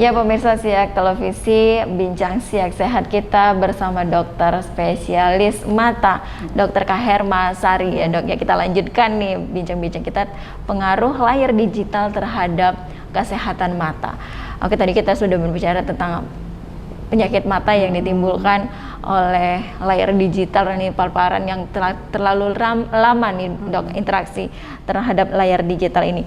Ya pemirsa Siak Televisi, bincang Siak Sehat kita bersama dokter spesialis mata, Dokter Khairma Sari ya dok. Ya kita lanjutkan nih bincang-bincang kita pengaruh layar digital terhadap kesehatan mata. Oke, tadi kita sudah berbicara tentang penyakit mata yang ditimbulkan oleh layar digital ini, paparan yang terlalu lama nih dok, interaksi terhadap layar digital ini.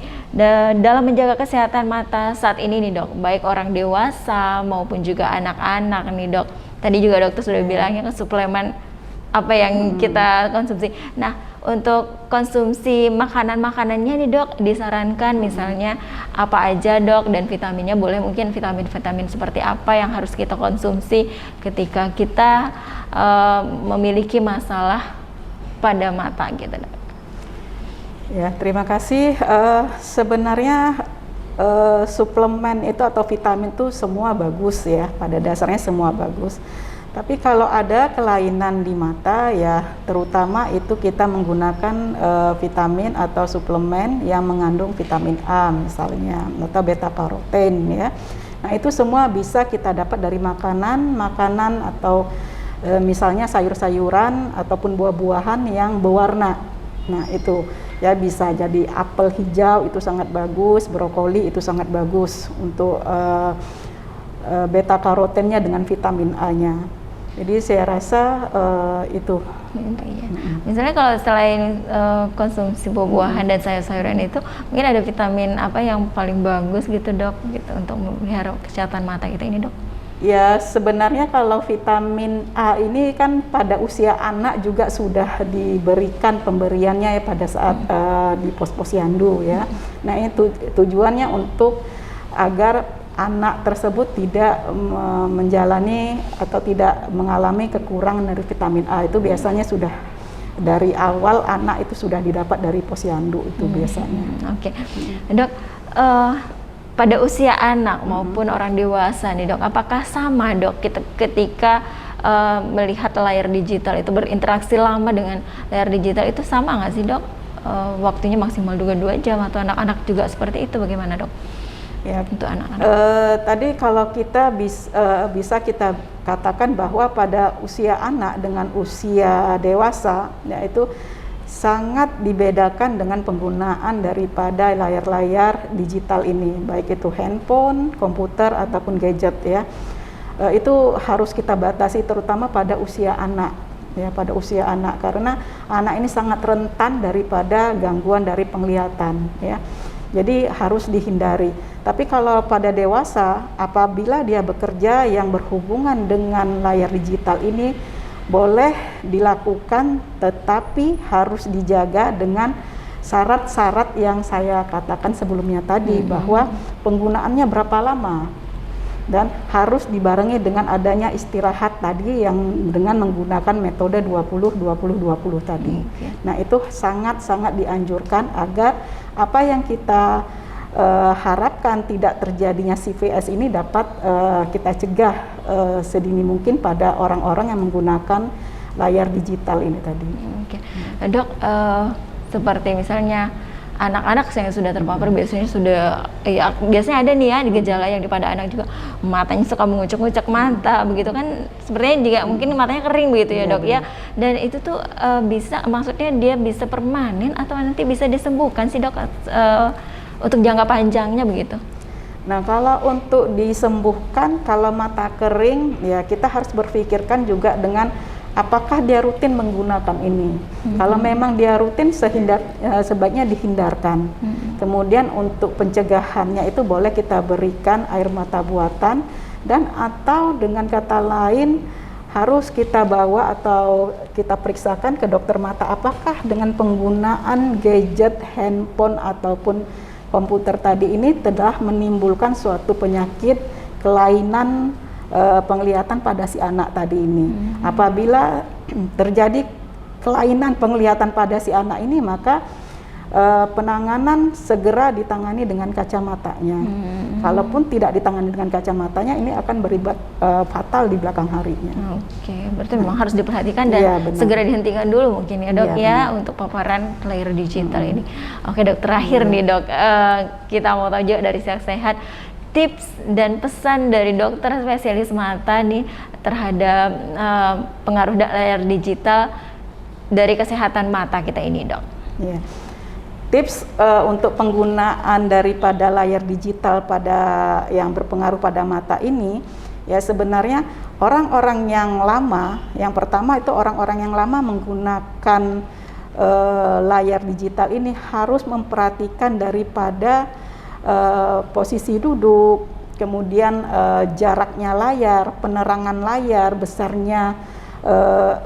Dalam menjaga kesehatan mata saat ini nih dok, baik orang dewasa maupun juga anak-anak nih dok. Tadi juga dokter sudah bilangnya kan suplemen apa yang kita konsumsi. Nah, untuk konsumsi makanan-makanannya nih dok, disarankan misalnya apa aja dok, dan vitaminnya boleh mungkin vitamin-vitamin seperti apa yang harus kita konsumsi ketika kita memiliki masalah pada mata gitu dok. Ya, terima kasih. Sebenarnya suplemen itu atau vitamin itu semua bagus ya, pada dasarnya semua bagus. Tapi kalau ada kelainan di mata ya, terutama itu kita menggunakan vitamin atau suplemen yang mengandung vitamin A misalnya, atau beta karoten ya. Nah itu semua bisa kita dapat dari makanan atau misalnya sayur-sayuran ataupun buah-buahan yang berwarna. Nah itu ya, bisa jadi apel hijau itu sangat bagus, brokoli itu sangat bagus untuk beta karotennya dengan vitamin A-nya. Jadi saya rasa itu. Iya. Misalnya kalau selain konsumsi buah-buahan dan sayur-sayuran itu, mungkin ada vitamin apa yang paling bagus gitu dok, gitu untuk memelihara kesehatan mata kita ini dok? Ya sebenarnya kalau vitamin A ini kan pada usia anak juga sudah diberikan pemberiannya ya pada saat di posyandu ya. Nah itu tujuannya untuk agar anak tersebut tidak menjalani atau tidak mengalami kekurangan dari vitamin A. Itu biasanya sudah dari awal anak itu sudah didapat dari posyandu itu biasanya. Oke. Dok, pada usia anak maupun orang dewasa nih dok, apakah sama dok ketika melihat layar digital itu berinteraksi lama dengan layar digital itu sama nggak sih dok? Waktunya maksimal 2 jam atau anak-anak juga seperti itu, bagaimana dok? Ya, untuk anak-anak. Tadi kalau kita bisa kita katakan bahwa pada usia anak dengan usia dewasa, yaitu sangat dibedakan dengan penggunaan daripada layar-layar digital ini, baik itu handphone, komputer ataupun gadget ya. Itu harus kita batasi terutama pada usia anak. Ya, pada usia anak, karena anak ini sangat rentan daripada gangguan dari penglihatan ya. Jadi harus dihindari. Tapi kalau pada dewasa, apabila dia bekerja yang berhubungan dengan layar digital ini, boleh dilakukan, tetapi harus dijaga dengan syarat-syarat yang saya katakan sebelumnya tadi, bahwa penggunaannya berapa lama, dan harus dibarengi dengan adanya istirahat tadi yang dengan menggunakan metode 20-20-20 tadi. Nah itu sangat-sangat dianjurkan agar apa yang kita harapkan tidak terjadinya CVS ini dapat kita cegah sedini mungkin pada orang-orang yang menggunakan layar digital ini tadi. Dok, seperti misalnya anak-anak yang sudah terpapar biasanya sudah ya, biasanya ada nih ya di gejala yang pada anak juga matanya suka mengucek-ngucek mata begitu kan, sebenarnya juga mungkin matanya kering begitu ya dok ya, dan itu tuh bisa, maksudnya dia bisa permanen atau nanti bisa disembuhkan sih dok untuk jangka panjangnya begitu? Nah kalau untuk disembuhkan, kalau mata kering ya kita harus berpikirkan juga dengan apakah dia rutin menggunakan ini. Kalau memang dia rutin, sebaiknya dihindarkan. Kemudian untuk pencegahannya itu boleh kita berikan air mata buatan, dan atau dengan kata lain harus kita bawa atau kita periksakan ke dokter mata apakah dengan penggunaan gadget, handphone ataupun komputer tadi ini telah menimbulkan suatu penyakit kelainan penglihatan pada si anak tadi ini. Apabila terjadi kelainan penglihatan pada si anak ini, maka penanganan segera ditangani dengan kacamatanya. Kalaupun tidak ditangani dengan kacamatanya, ini akan beribat fatal di belakang harinya. Oke, berarti memang harus diperhatikan dan segera dihentikan dulu mungkin ya dok ya untuk paparan layar digital ini. Oke dok, terakhir nih dok, kita mau tahu juga dari Siak Sehat, tips dan pesan dari dokter spesialis mata nih terhadap pengaruh layar digital dari kesehatan mata kita ini, Dok? Ya. Tips untuk penggunaan daripada layar digital yang berpengaruh pada mata ini, ya sebenarnya orang-orang yang lama, yang pertama itu orang-orang yang lama menggunakan layar digital ini harus memperhatikan daripada posisi duduk, kemudian jaraknya layar, penerangan layar, besarnya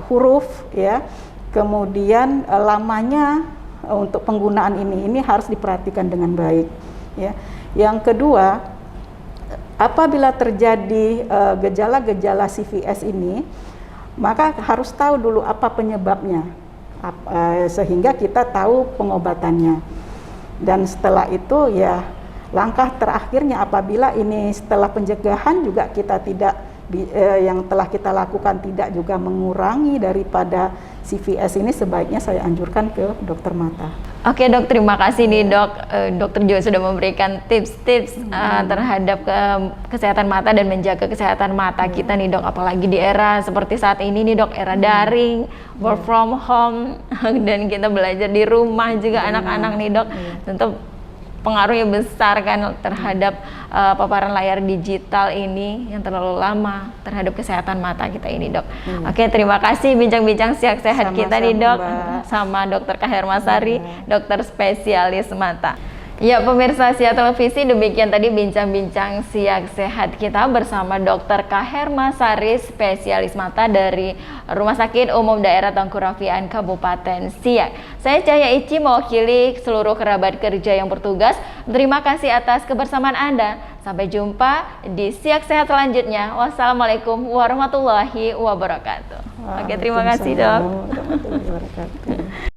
huruf, ya, kemudian lamanya untuk penggunaan ini harus diperhatikan dengan baik, ya. Yang kedua, apabila terjadi gejala-gejala CVS ini, maka harus tahu dulu apa penyebabnya, sehingga kita tahu pengobatannya. Dan setelah itu ya langkah terakhirnya, apabila ini setelah pencegahan juga kita tidak yang telah kita lakukan tidak juga mengurangi daripada CVS ini, sebaiknya saya anjurkan ke dokter mata. Oke, Dok, terima kasih nih, Dok. Dokter juga sudah memberikan tips-tips terhadap kesehatan mata dan menjaga kesehatan mata kita nih, Dok. Apalagi di era seperti saat ini nih, Dok, era daring, work from home, dan kita belajar di rumah juga anak-anak nih, Dok. Tentu pengaruhnya besar kan terhadap paparan layar digital ini yang terlalu lama terhadap kesehatan mata kita ini, Dok. Oke, terima kasih bincang-bincang siak sehat kita nih, Dok, sama Dokter Kaherma Sari, dokter spesialis mata. Ya, pemirsa Siak Televisi, demikian tadi bincang-bincang siak sehat kita bersama Dokter Kaherma Sari, spesialis mata dari Rumah Sakit Umum Daerah Tengku Rafiaan Kabupaten Siak. Saya Cahya Ici mewakili seluruh kerabat kerja yang bertugas. Terima kasih atas kebersamaan Anda. Sampai jumpa di siak sehat selanjutnya. Wassalamualaikum warahmatullahi wabarakatuh. Oke, terima kasih, Dok. Warahmatullahi wabarakatuh.